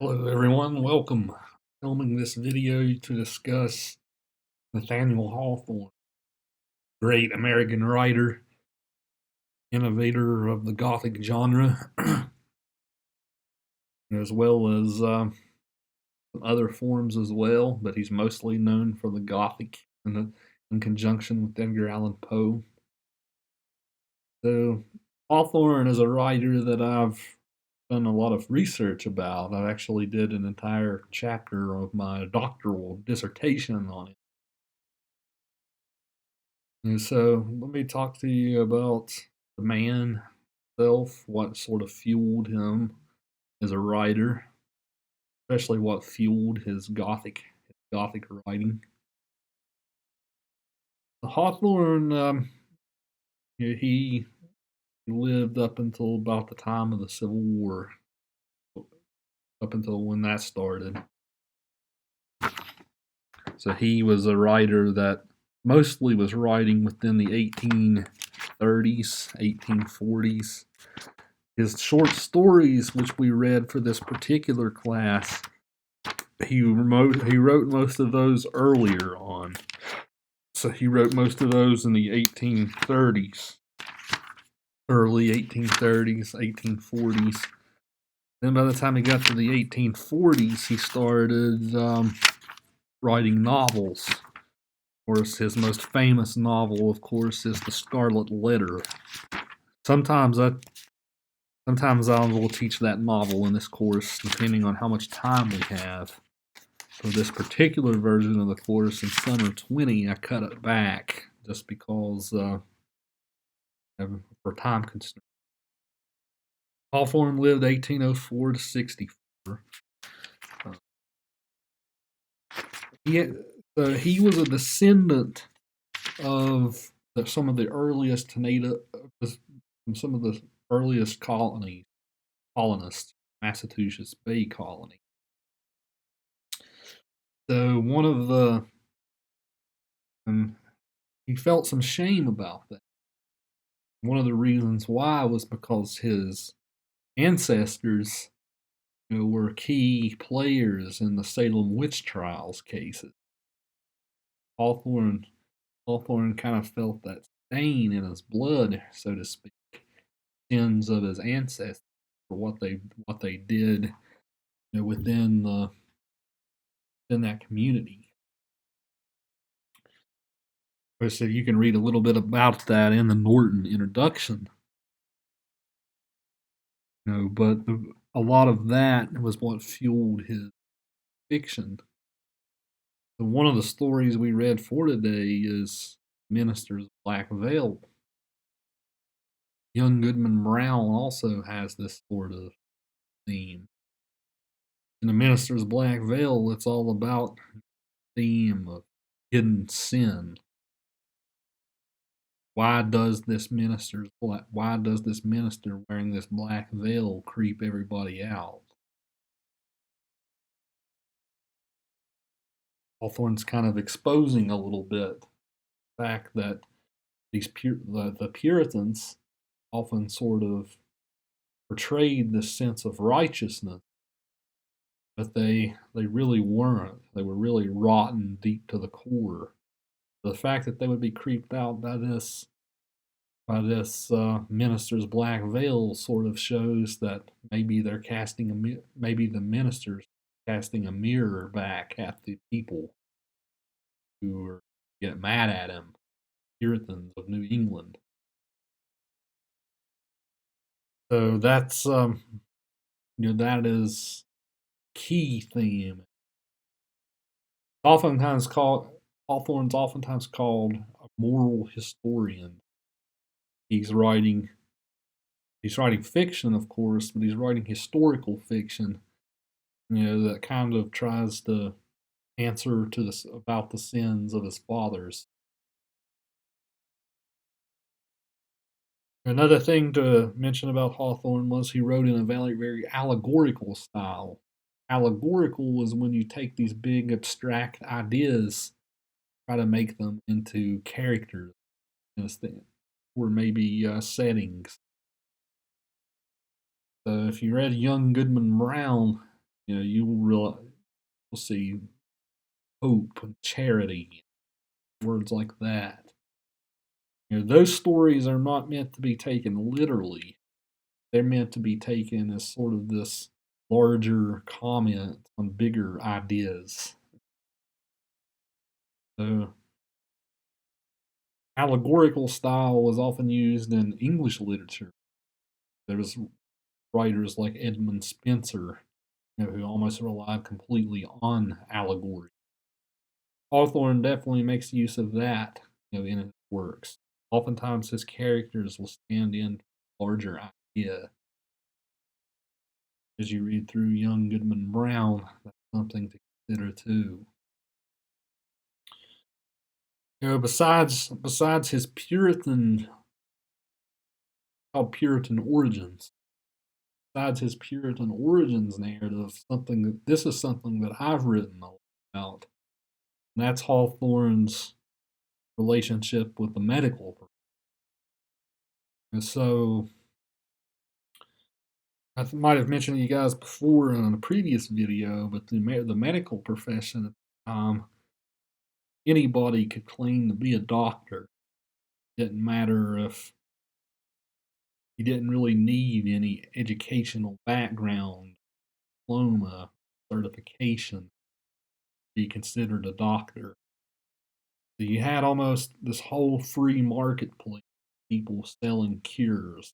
Hello everyone, welcome. Filming this video to discuss Nathaniel Hawthorne, great American writer, innovator of the Gothic genre, as well as some other forms as well, but he's mostly known for the Gothic in conjunction with Edgar Allan Poe. So Hawthorne is a writer that I've done a lot of research about. I actually did an entire chapter of my doctoral dissertation on it. And so let me talk to you about the man himself, what sort of fueled him as a writer, especially what fueled his gothic writing. Hawthorne, he lived up until about the time of the Civil War, up until when that started. So he was a writer that mostly was writing within the 1830s, 1840s. His short stories, which we read for this particular class, he wrote most of those earlier on. So he wrote most of those in the 1830s, early 1830s, 1840s. Then by the time he got to the 1840s, he started writing novels. Of course, his most famous novel, of course, is The Scarlet Letter. Sometimes I will teach that novel in this course, depending on how much time we have. For this particular version of the course in Summer 20, I cut it back just because for time constraints. Hawthorne lived 1804 to 64. He was a descendant of some of the earliest colonists, Massachusetts Bay Colony. So one of the he felt some shame about that. One of the reasons why was because his ancestors, were key players in the Salem witch trials cases. Hawthorne kind of felt that stain in his blood, so to speak, sins of his ancestors for what they did, within that community. I said you can read a little bit about that in the Norton introduction. But a lot of that was what fueled his fiction. So one of the stories we read for today is Minister's Black Veil. Young Goodman Brown also has this sort of theme. In The Minister's Black Veil, it's all about the theme of hidden sin. Why does this minister wearing this black veil creep everybody out? Hawthorne's kind of exposing a little bit the fact that the Puritans often sort of portrayed this sense of righteousness, but they really weren't. They were really rotten deep to the core. The fact that they would be creeped out by this minister's black veil sort of shows that maybe maybe the minister's casting a mirror back at the people who are get mad at him, Puritans of New England. So that's that is key theme. Hawthorne's oftentimes called a moral historian. He's writing fiction, of course, but he's writing historical fiction, that kind of tries to answer to this about the sins of his fathers. Another thing to mention about Hawthorne was he wrote in a very, very allegorical style. Allegorical was when you take these big abstract ideas, try to make them into characters, or maybe settings. So if you read Young Goodman Brown, you'll see hope and charity, words like that. Those stories are not meant to be taken literally. They're meant to be taken as sort of this larger comment on bigger ideas. So, allegorical style was often used in English literature. There was writers like Edmund Spenser, who almost relied completely on allegory. Hawthorne definitely makes use of that, in his works. Oftentimes, his characters will stand in for a larger idea. As you read through Young Goodman Brown, that's something to consider too. Besides his Puritan origins, besides his Puritan origins narrative, this is something that I've written about, and that's Hawthorne's relationship with the medical profession. And so, I might have mentioned to you guys before in a previous video, but the medical profession at the time, anybody could claim to be a doctor. It didn't matter if you didn't really need any educational background, diploma, certification to be considered a doctor. So you had almost this whole free marketplace, people selling cures.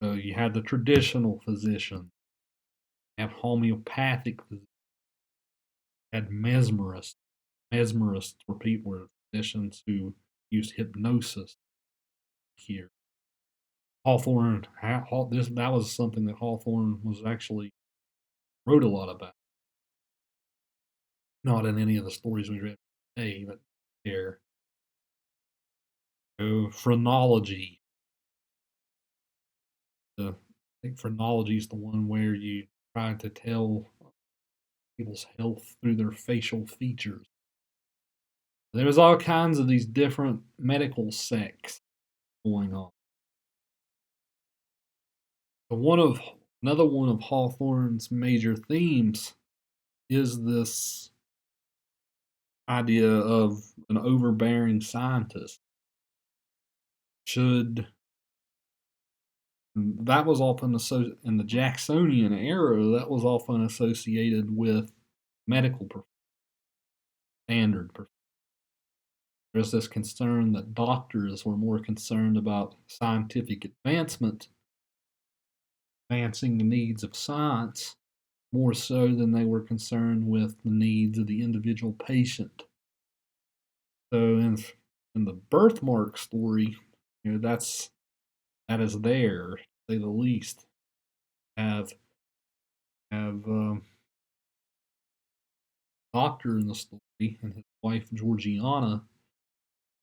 So you had the traditional physician, you had homeopathic physicians, you had mesmerists. Mesmerists were physicians who used hypnosis here. Hawthorne, that was something that Hawthorne was actually wrote a lot about. Not in any of the stories we read today, but there. So, phrenology. I think phrenology is the one where you try to tell people's health through their facial features. There was all kinds of these different medical sects going on. But another one of Hawthorne's major themes is this idea of an overbearing scientist. That was often in the Jacksonian era, that was often associated with medical standard. There's this concern that doctors were more concerned about scientific advancement, advancing the needs of science, more so than they were concerned with the needs of the individual patient. So in the Birthmark story, that is there, to say the least. Have doctor in the story and his wife Georgiana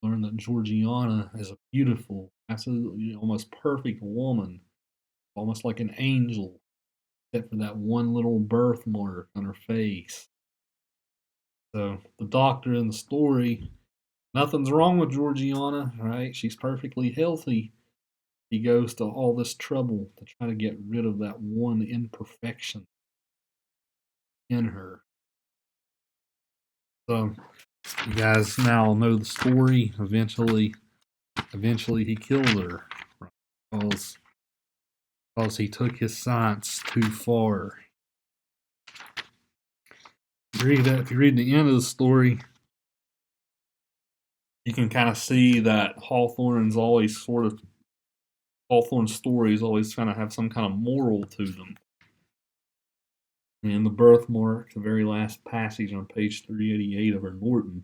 learn that Georgiana is a beautiful, absolutely almost perfect woman, almost like an angel, except for that one little birthmark on her face. So the doctor in the story, nothing's wrong with Georgiana, right? She's perfectly healthy. He goes to all this trouble to try to get rid of that one imperfection in her. So you guys now know the story. Eventually he killed her because he took his science too far. If you read the end of the story, you can kind of see that Hawthorne's stories always kind of have some kind of moral to them. And the Birthmark, the very last passage on page 388 of her Norton.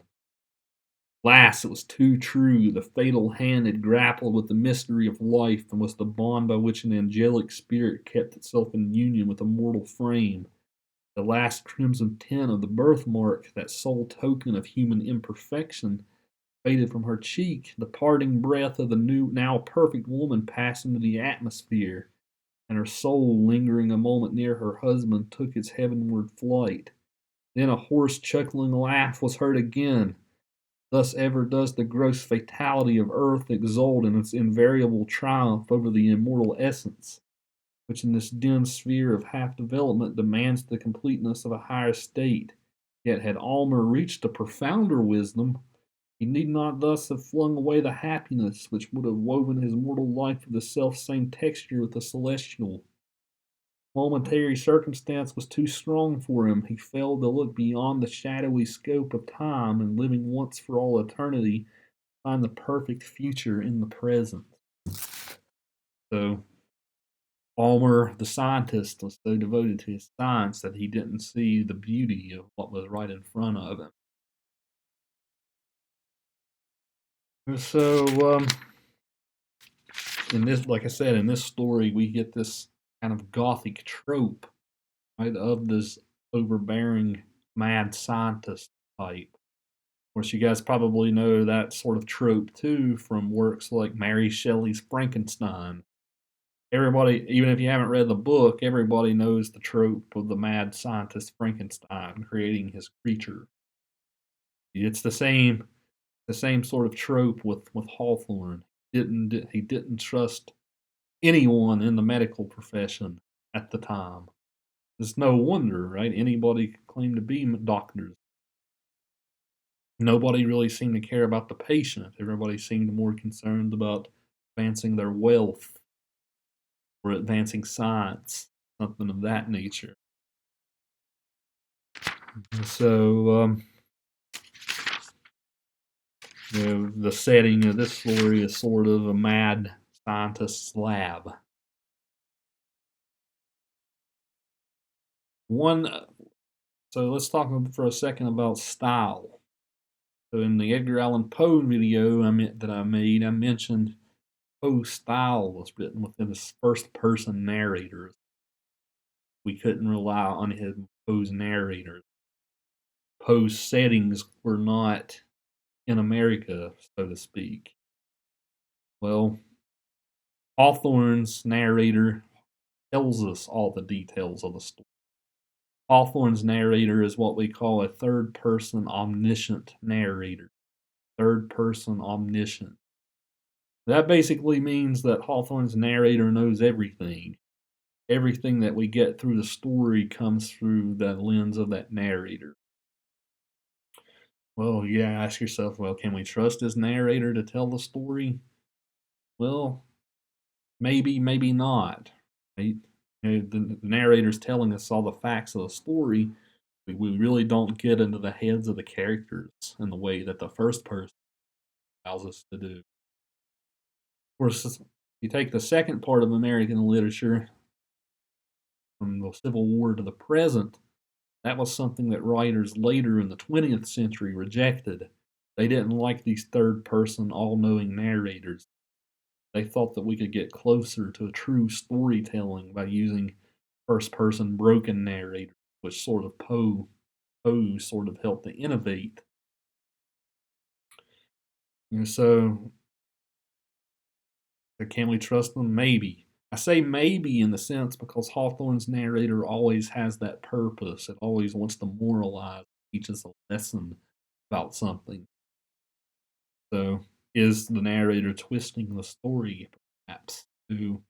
Alas, it was too true. The fatal hand had grappled with the mystery of life and was the bond by which an angelic spirit kept itself in union with a mortal frame. The last crimson tint of the birthmark, that sole token of human imperfection, faded from her cheek. The parting breath of the now perfect woman passed into the atmosphere, and her soul, lingering a moment near her husband, took its heavenward flight. Then a hoarse, chuckling laugh was heard again. Thus ever does the gross fatality of earth exult in its invariable triumph over the immortal essence. which in this dim sphere of half development demands the completeness of a higher state. Yet had Almer reached a profounder wisdom, he need not thus have flung away the happiness which would have woven his mortal life with the self-same texture with the celestial. Momentary circumstance was too strong for him. He failed to look beyond the shadowy scope of time and living once for all eternity, find the perfect future in the present. So Almer, the scientist, was so devoted to his science that he didn't see the beauty of what was right in front of him. And so, in this, like I said, in this story, we get this kind of gothic trope, right, of this overbearing mad scientist type. Of course, you guys probably know that sort of trope too from works like Mary Shelley's Frankenstein. Everybody, even if you haven't read the book, everybody knows the trope of the mad scientist Frankenstein creating his creature. It's the same sort of trope with Hawthorne. He didn't trust anyone in the medical profession at the time. It's no wonder, right? Anybody could claim to be doctors. Nobody really seemed to care about the patient. Everybody seemed more concerned about advancing their wealth or advancing science, something of that nature. And so, the setting of this story is sort of a mad scientist's lab. One, so let's talk for a second about style. So in the Edgar Allan Poe video that I made, I mentioned Poe's style was written within his first-person narrators. We couldn't rely on Poe's narrators. Poe's settings were not in America, so to speak. Well, Hawthorne's narrator tells us all the details of the story. Hawthorne's narrator is what we call a third-person omniscient narrator. Third-person omniscient. That basically means that Hawthorne's narrator knows everything. Everything that we get through the story comes through the lens of that narrator. Well, you gotta ask yourself, well, can we trust this narrator to tell the story? Well, maybe, maybe not. Right? The narrator's telling us all the facts of the story. We really don't get into the heads of the characters in the way that the first person allows us to do. Of course, if you take the second part of American literature, from the Civil War to the present, that was something that writers later in the 20th century rejected. They didn't like these third person, all knowing narrators. They thought that we could get closer to true storytelling by using first person broken narrators, which sort of Poe sort of helped to innovate. And so, can we trust them? Maybe. I say maybe in the sense because Hawthorne's narrator always has that purpose. It always wants to moralize, teach us a lesson about something. So, is the narrator twisting the story, perhaps, to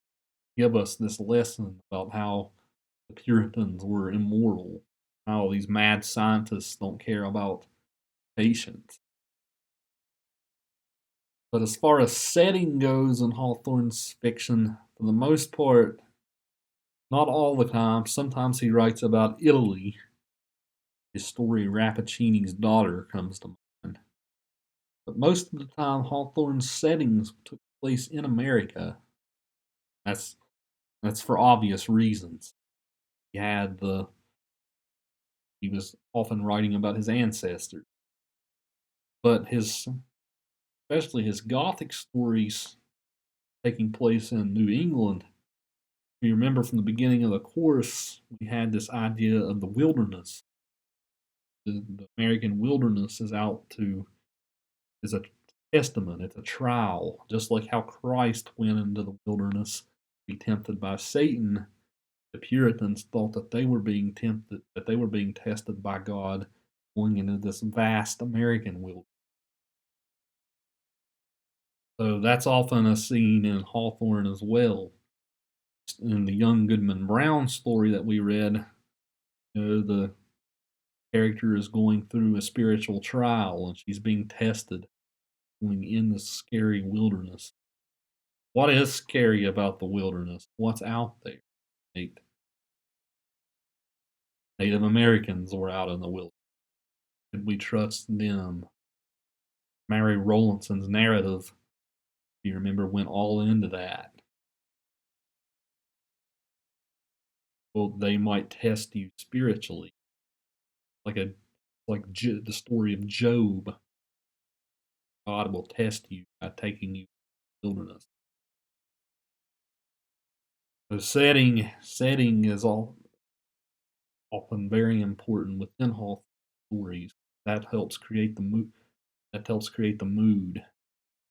give us this lesson about how the Puritans were immoral, how these mad scientists don't care about patients? But as far as setting goes in Hawthorne's fiction, for the most part, not all the time, sometimes he writes about Italy. His story, Rappaccini's Daughter, comes to mind. But most of the time, Hawthorne's settings took place in America. That's for obvious reasons. He was often writing about his ancestors. But especially his Gothic stories taking place in New England, if you remember from the beginning of the course, we had this idea of the wilderness. The American wilderness is a testament, it's a trial, just like how Christ went into the wilderness to be tempted by Satan. The Puritans thought that they were being tempted, that they were being tested by God, going into this vast American wilderness. So that's often a scene in Hawthorne as well. in the Young Goodman Brown story that we read, the character is going through a spiritual trial and she's being tested, going in the scary wilderness. What is scary about the wilderness? What's out there? Native Americans were out in the wilderness. Could we trust them? Mary Rowlandson's narrative, if you remember, went all into that. Well, they might test you spiritually, like the story of Job. God will test you by taking you to the wilderness. The setting is often very important within Hawthorne stories. That helps create the mood. That helps create the mood.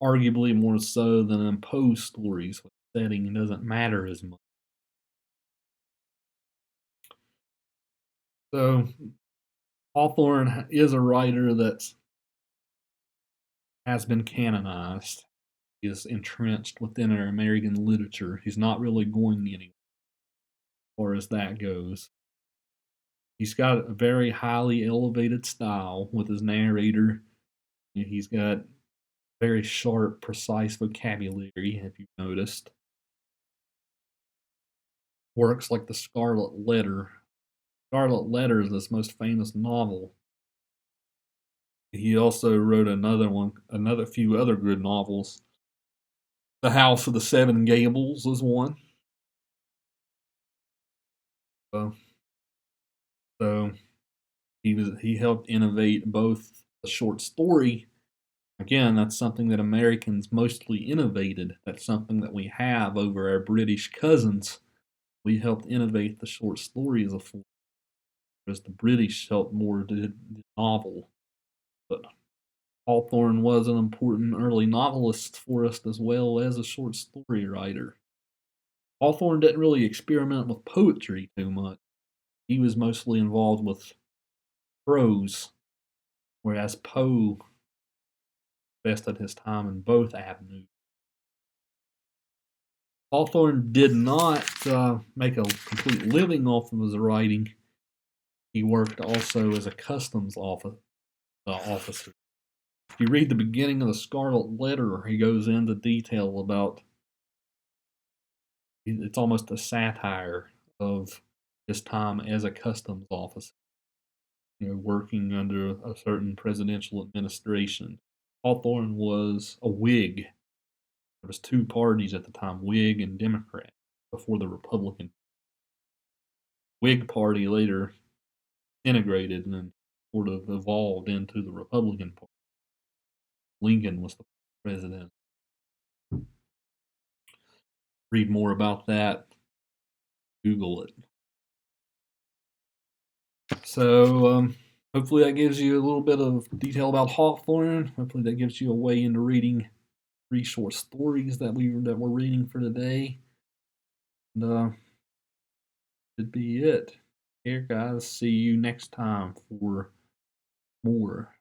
Arguably more so than in Poe stories, where the setting doesn't matter as much. So Hawthorne is a writer that has been canonized. He is entrenched within our American literature. He's not really going anywhere as far as that goes. He's got a very highly elevated style with his narrator. He's got very sharp, precise vocabulary, if you've noticed. Works like the Scarlet Letter. Scarlet Letter is his most famous novel. He also wrote another few other good novels. The House of the Seven Gables is one. So, so he helped innovate both the short story. Again, that's something that Americans mostly innovated. That's something that we have over our British cousins. We helped innovate the short story as a form, whereas the British helped more did the novel. But Hawthorne was an important early novelist for us as well as a short story writer. Hawthorne didn't really experiment with poetry too much. He was mostly involved with prose, whereas Poe invested his time in both avenues. Hawthorne did not make a complete living off of his writing. He worked also as a customs officer. If you read the beginning of the Scarlet Letter, he goes into detail about it's almost a satire of his time as a customs officer, working under a certain presidential administration. Hawthorne was a Whig. There was two parties at the time, Whig and Democrat, before the Republican. Whig Party later integrated and sort of evolved into the Republican Party. Lincoln was the president. Read more about that. Google it. So hopefully that gives you a little bit of detail about Hawthorne. Hopefully that gives you a way into reading 3 short stories that we're reading for today. And should be it. Here, guys. See you next time for more